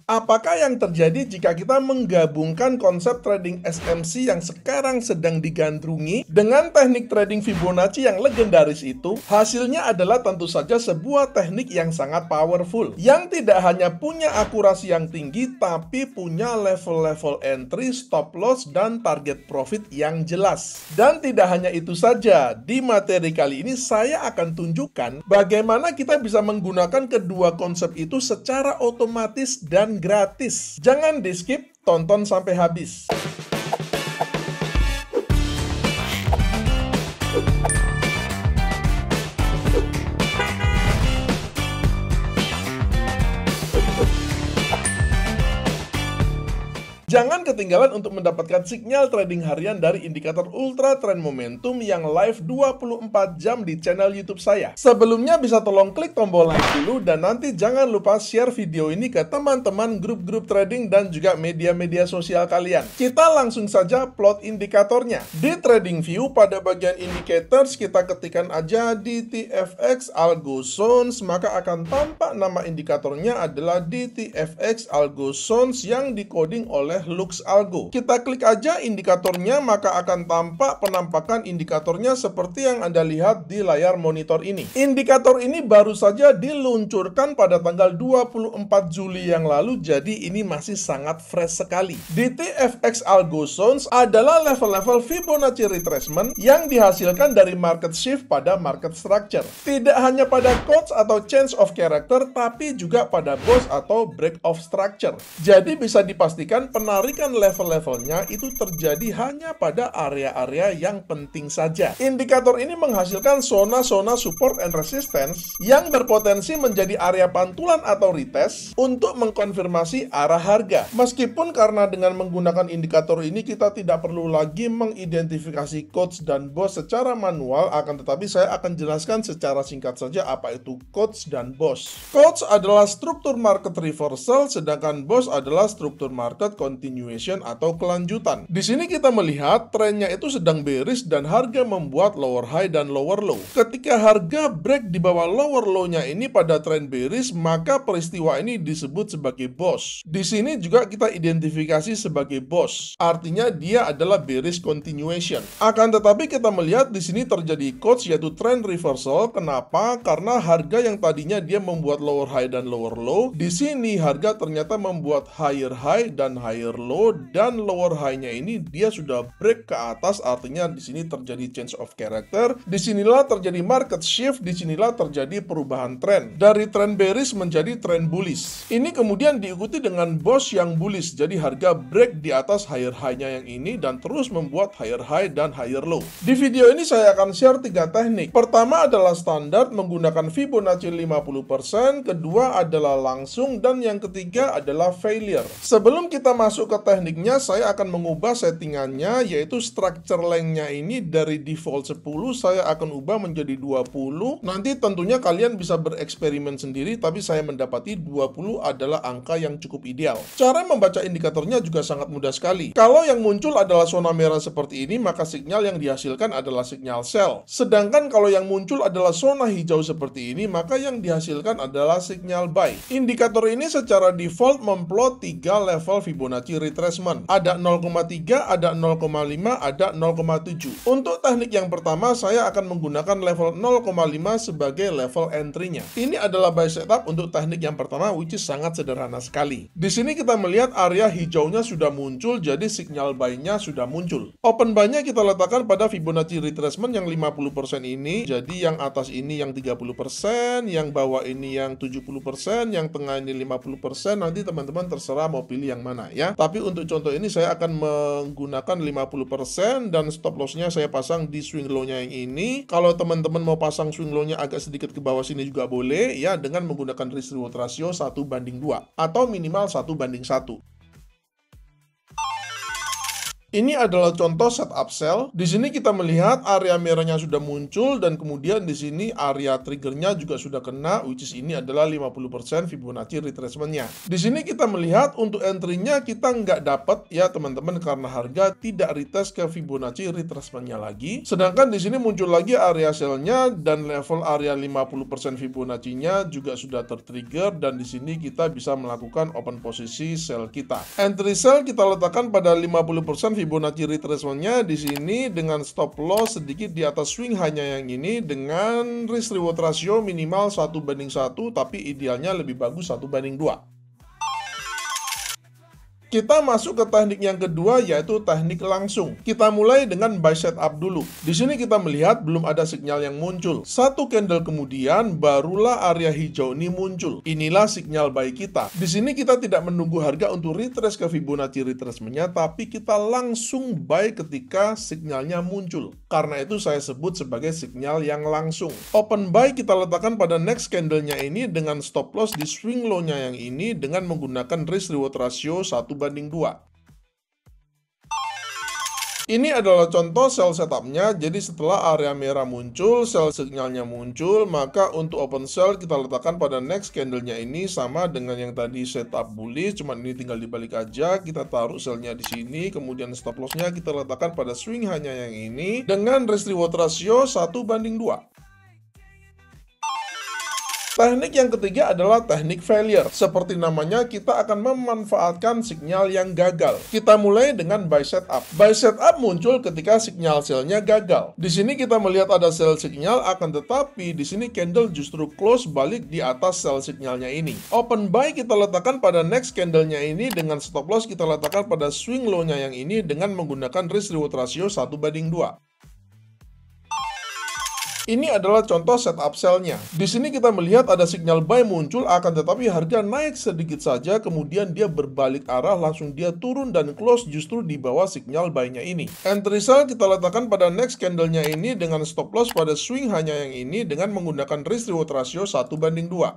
Apakah yang terjadi jika kita menggabungkan konsep trading SMC yang sekarang sedang digandrungi dengan teknik trading Fibonacci yang legendaris itu? Hasilnya adalah tentu saja sebuah teknik yang sangat powerful, yang tidak hanya punya akurasi yang tinggi, tapi punya level-level entry, stop loss, dan target profit yang jelas. Dan tidak hanya itu saja, di materi kali ini saya akan tunjukkan bagaimana kita bisa menggunakan kedua konsep itu secara otomatis dan gratis. Jangan di-skip, tonton sampai habis. Jangan ketinggalan untuk mendapatkan sinyal trading harian dari indikator Ultra Trend Momentum yang live 24 jam di channel YouTube saya. Sebelumnya bisa tolong klik tombol like dulu dan nanti jangan lupa share video ini ke teman-teman grup-grup trading dan juga media-media sosial kalian. Kita langsung saja plot indikatornya. Di TradingView pada bagian indicators kita ketikkan aja DTFX Algo Zones, maka akan tampak nama indikatornya adalah DTFX Algo Zones yang dikoding oleh Lux Algo. Kita klik aja indikatornya, maka akan tampak penampakan indikatornya seperti yang Anda lihat di layar monitor ini. Indikator ini baru saja diluncurkan pada tanggal 24 Juli yang lalu, jadi ini masih sangat fresh sekali. DTFX Algo Zones adalah level-level Fibonacci retracement yang dihasilkan dari market shift pada market structure. Tidak hanya pada codes atau change of character, tapi juga pada BOS atau break of structure. Jadi bisa dipastikan penarikan level-levelnya itu terjadi hanya pada area-area yang penting saja. Indikator ini menghasilkan zona-zona support and resistance yang berpotensi menjadi area pantulan atau retest untuk mengkonfirmasi arah harga. Meskipun karena dengan menggunakan indikator ini kita tidak perlu lagi mengidentifikasi codes dan BOS secara manual, akan tetapi saya akan jelaskan secara singkat saja apa itu codes dan BOS. Codes adalah struktur market reversal, sedangkan BOS adalah struktur market continuation atau kelanjutan. Di sini kita melihat trennya itu sedang bearish dan harga membuat lower high dan lower low. Ketika harga break di bawah lower low-nya ini pada tren bearish, maka peristiwa ini disebut sebagai BOS. Di sini juga kita identifikasi sebagai BOS. Artinya dia adalah bearish continuation. Akan tetapi kita melihat di sini terjadi codes yaitu trend reversal. Kenapa? Karena harga yang tadinya dia membuat lower high dan lower low, di sini harga ternyata membuat higher high dan higher low, dan lower high-nya ini dia sudah break ke atas, artinya di sini terjadi change of character. Disinilah terjadi market shift, disinilah terjadi perubahan tren dari tren bearish menjadi tren bullish. Ini kemudian diikuti dengan BOS yang bullish, jadi harga break di atas higher high-nya yang ini dan terus membuat higher high dan higher low. Di video ini saya akan share 3 teknik. Pertama adalah standar menggunakan Fibonacci 50%, kedua adalah langsung, dan yang ketiga adalah failure. Sebelum kita masuk ke tekniknya, saya akan mengubah settingannya, yaitu structure length-nya ini dari default 10 saya akan ubah menjadi 20. Nanti tentunya kalian bisa bereksperimen sendiri, tapi saya mendapati 20 adalah angka yang cukup ideal. Cara membaca indikatornya juga sangat mudah sekali. Kalau yang muncul adalah zona merah seperti ini, maka sinyal yang dihasilkan adalah sinyal sell. Sedangkan kalau yang muncul adalah zona hijau seperti ini, maka yang dihasilkan adalah sinyal buy. Indikator ini secara default memplot 3 level Fibonacci retracement. Ada 0,3, ada 0,5, ada 0,7. Untuk teknik yang pertama, saya akan menggunakan level 0,5 sebagai level entry-nya. Ini adalah buy setup untuk teknik yang pertama, which is sangat sederhana sekali. Di sini kita melihat area hijaunya sudah muncul, jadi sinyal buy-nya sudah muncul. Open buy-nya kita letakkan pada Fibonacci retracement yang 50% ini. Jadi yang atas ini yang 30%, yang bawah ini yang 70%, yang tengah ini 50%. Nanti teman-teman terserah mau pilih yang mana ya. Tapi untuk contoh ini saya akan menggunakan 50% dan stop loss-nya saya pasang di swing low-nya yang ini. Kalau teman-teman mau pasang swing low-nya agak sedikit ke bawah sini juga boleh ya, dengan menggunakan risk reward ratio 1:2 atau minimal 1:1. Ini adalah contoh setup sell. Di sini kita melihat area merahnya sudah muncul dan kemudian di sini area triggernya juga sudah kena, which is ini adalah 50% Fibonacci retracement-nya. Di sini kita melihat untuk entry-nya kita nggak dapat ya teman-teman karena harga tidak retest ke Fibonacci retracement-nya lagi. Sedangkan di sini muncul lagi area sell-nya dan level area 50% Fibonacci-nya juga sudah tertrigger dan di sini kita bisa melakukan open posisi sell kita. Entry sell kita letakkan pada 50% Fibonacci retracement-nya di sini dengan stop loss sedikit di atas swing hanya yang ini dengan risk reward ratio minimal 1:1 tapi idealnya lebih bagus 1:2. Kita masuk ke teknik yang kedua yaitu teknik langsung. Kita mulai dengan buy setup dulu. Di sini kita melihat belum ada sinyal yang muncul. Satu candle kemudian barulah area hijau ini muncul. Inilah sinyal buy kita. Di sini kita tidak menunggu harga untuk retrace ke Fibonacci retracement-nya tapi kita langsung buy ketika sinyalnya muncul. Karena itu saya sebut sebagai sinyal yang langsung. Open buy kita letakkan pada next candle-nya ini dengan stop loss di swing low-nya yang ini dengan menggunakan risk reward ratio 1:2. Ini adalah contoh sell setupnya. Jadi setelah area merah muncul, sell sinyalnya muncul, maka untuk open sell kita letakkan pada next candle-nya ini sama dengan yang tadi setup bullish, cuman ini tinggal dibalik aja. Kita taruh sell-nya di sini, kemudian stop loss-nya kita letakkan pada swing hanya yang ini dengan risk reward ratio 1:2. Teknik yang ketiga adalah teknik failure. Seperti namanya, kita akan memanfaatkan sinyal yang gagal. Kita mulai dengan buy setup. Buy setup muncul ketika sinyal sell-nya gagal. Di sini kita melihat ada sell signal, akan tetapi di sini candle justru close balik di atas sell signalnya ini. Open buy kita letakkan pada next candle-nya ini dengan stop loss kita letakkan pada swing low-nya yang ini dengan menggunakan risk reward ratio 1:2. Ini adalah contoh setup sell-nya. Di sini kita melihat ada sinyal buy muncul, akan tetapi harga naik sedikit saja, kemudian dia berbalik arah, langsung dia turun dan close justru di bawah sinyal buy-nya ini. Entry sell kita letakkan pada next candle-nya ini dengan stop loss pada swing hanya yang ini dengan menggunakan risk reward ratio 1:2.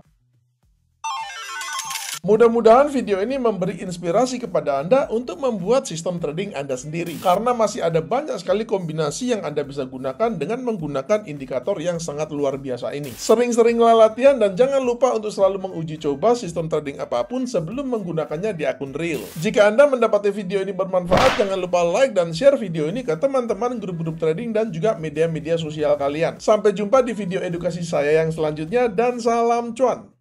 Mudah-mudahan video ini memberi inspirasi kepada Anda untuk membuat sistem trading Anda sendiri. Karena masih ada banyak sekali kombinasi yang Anda bisa gunakan dengan menggunakan indikator yang sangat luar biasa ini. Sering-seringlah latihan dan jangan lupa untuk selalu menguji coba sistem trading apapun sebelum menggunakannya di akun real. Jika Anda mendapati video ini bermanfaat, jangan lupa like dan share video ini ke teman-teman grup-grup trading dan juga media-media sosial kalian. Sampai jumpa di video edukasi saya yang selanjutnya dan salam cuan!